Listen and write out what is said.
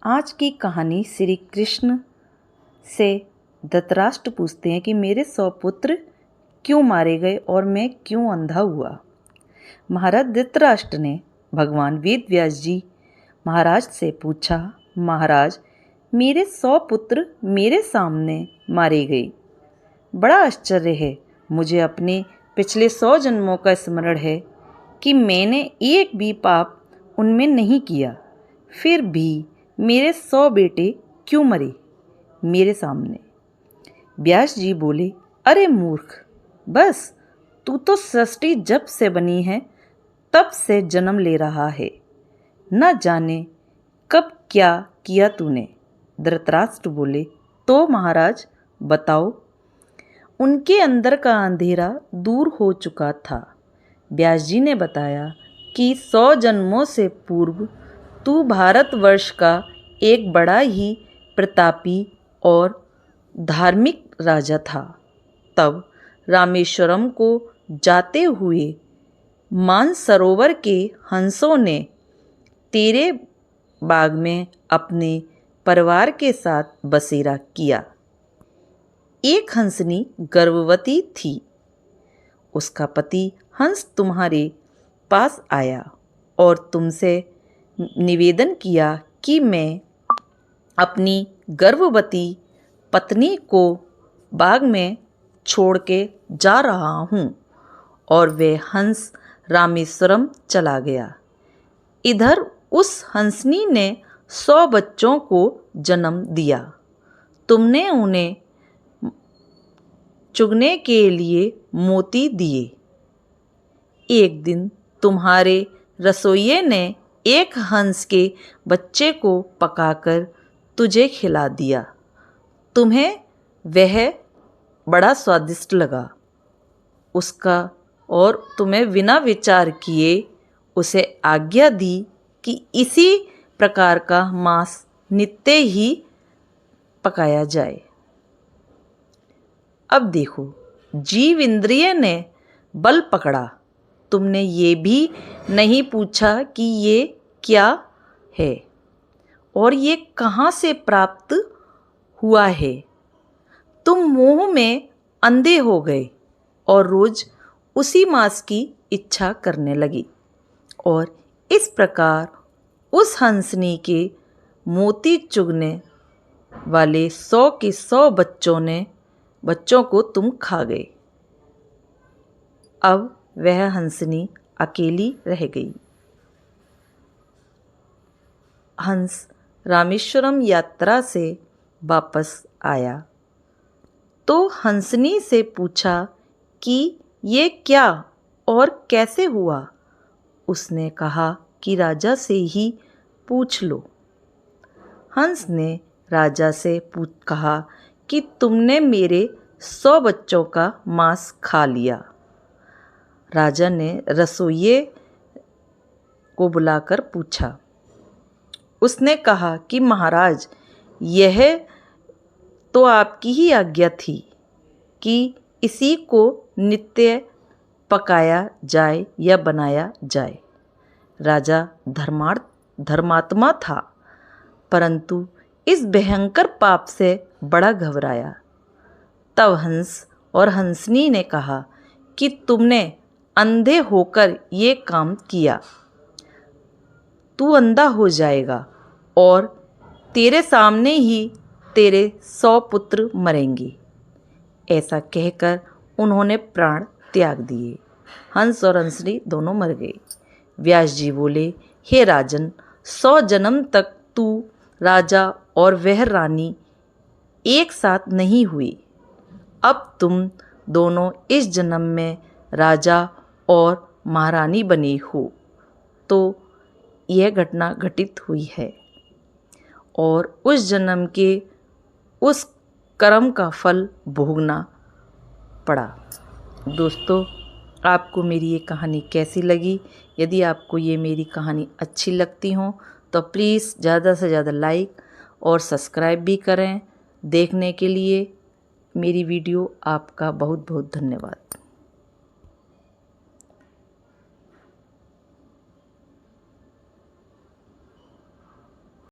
आज की कहानी श्री कृष्ण से धृतराष्ट्र पूछते हैं कि मेरे 100 पुत्र क्यों मारे गए और मैं क्यों अंधा हुआ। महाराज धृतराष्ट्र ने भगवान वेद व्यास जी महाराज से पूछा, महाराज मेरे 100 पुत्र मेरे सामने मारे गए। बड़ा आश्चर्य है, मुझे अपने पिछले 100 जन्मों का स्मरण है कि मैंने एक भी पाप उनमें नहीं किया, फिर भी मेरे 100 बेटे क्यों मरे मेरे सामने। व्यास जी बोले, अरे मूर्ख, बस तू तो सृष्टि जब से बनी है तब से जन्म ले रहा है, न जाने कब क्या किया तूने। धृतराष्ट्र बोले, तो महाराज बताओ। उनके अंदर का अंधेरा दूर हो चुका था। व्यास जी ने बताया कि 100 जन्मों से पूर्व तू भारतवर्ष का एक बड़ा ही प्रतापी और धार्मिक राजा था। तब रामेश्वरम को जाते हुए मानसरोवर के हंसों ने तेरे बाग में अपने परिवार के साथ बसेरा किया। एक हंसनी गर्भवती थी। उसका पति हंस तुम्हारे पास आया और तुमसे निवेदन किया कि मैं अपनी गर्भवती पत्नी को बाग में छोड़ के जा रहा हूँ, और वह हंस रामेश्वरम चला गया। इधर उस हंसनी ने 100 बच्चों को जन्म दिया। तुमने उन्हें चुगने के लिए मोती दिए। एक दिन तुम्हारे रसोइये ने एक हंस के बच्चे को पकाकर तुझे खिला दिया। तुम्हें वह बड़ा स्वादिष्ट लगा उसका, और तुम्हें बिना विचार किए उसे आज्ञा दी कि इसी प्रकार का मांस नित्य ही पकाया जाए। अब देखो, जीव इंद्रिय ने बल पकड़ा। तुमने ये भी नहीं पूछा कि ये क्या है और ये कहाँ से प्राप्त हुआ है। तुम मोह में अंधे हो गए और रोज उसी मांस की इच्छा करने लगी, और इस प्रकार उस हंसनी के मोती चुगने वाले 100 के 100 बच्चों को तुम खा गए। अब वह हंसनी अकेली रह गई। हंस रामेश्वरम यात्रा से वापस आया तो हंसनी से पूछा कि ये क्या और कैसे हुआ। उसने कहा कि राजा से ही पूछ लो। हंस ने राजा से कहा कि तुमने मेरे 100 बच्चों का मांस खा लिया। राजा ने रसोइये को बुलाकर पूछा। उसने कहा कि महाराज, यह तो आपकी ही आज्ञा थी कि इसी को नित्य पकाया जाए या बनाया जाए। राजा धर्मात्मा था, परंतु इस भयंकर पाप से बड़ा घबराया। तब हंस और हंसनी ने कहा कि तुमने अंधे होकर ये काम किया। तू अंधा हो जाएगा और तेरे सामने ही तेरे 100 पुत्र मरेंगे। ऐसा कहकर उन्होंने प्राण त्याग दिए। हंस और हंसनी दोनों मर गए। व्यास जी बोले, हे राजन, 100 जन्म तक तू राजा और वह रानी एक साथ नहीं हुए। अब तुम दोनों इस जन्म में राजा और महारानी बने हो। तो यह घटना घटित हुई है और उस जन्म के उस कर्म का फल भोगना पड़ा। दोस्तों, आपको मेरी ये कहानी कैसी लगी? यदि आपको ये मेरी कहानी अच्छी लगती हो तो प्लीज़ ज़्यादा से ज़्यादा लाइक और सब्सक्राइब भी करें। देखने के लिए मेरी वीडियो आपका बहुत बहुत धन्यवाद।